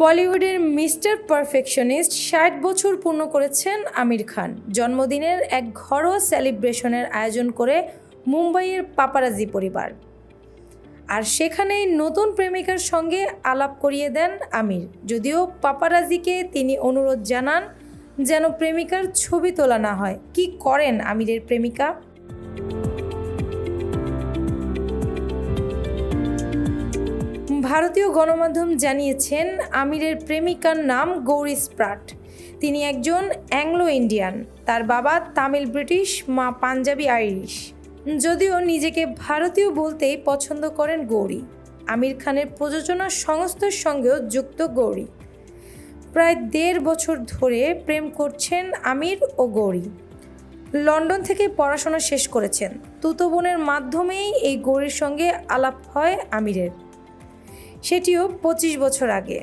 বলিউডের mister perfectionist ৬০ বছর পূর্ণ করেছেন আমির খান। জন্মদিনের এক ঘরোয়া সেলিব্রেশনের আয়োজন করে মুম্বাইয়ের পাপারাজি পরিবার। আর সেখানেই নতুন প্রেমিকার সঙ্গে আলাপ করিয়ে দেন আমির। যদিও পাপারাজিকে তিনি অনুরোধ জানান যেন প্রেমিকার ছবি তোলা না হয়। কি করেন আমিরের প্রেমিকা? ভারতীয় গণমাধ্যম জানিয়েছেন আমিরের প্রেমিকার নাম গৌরী স্প্রাট। তিনি একজন অ্যাংলো ইন্ডিয়ান। তার বাবা তামিল ব্রিটিশ, মা পাঞ্জাবি আইরিশ। যদিও নিজেকে ভারতীয় বলতেই পছন্দ করেন গৌরী। আমির খানের প্রযোজনা সংস্থার সঙ্গেও যুক্ত গৌরী। প্রায় ১.৫ বছর ধরে প্রেম করছেন আমির ও গৌরী। লন্ডন থেকে পড়াশোনা শেষ করেছেন। তুতো বোনের মাধ্যমেই এই গৌরীর সঙ্গে আলাপ হয় আমিরের, সেটিও ২৫ বছর আগে।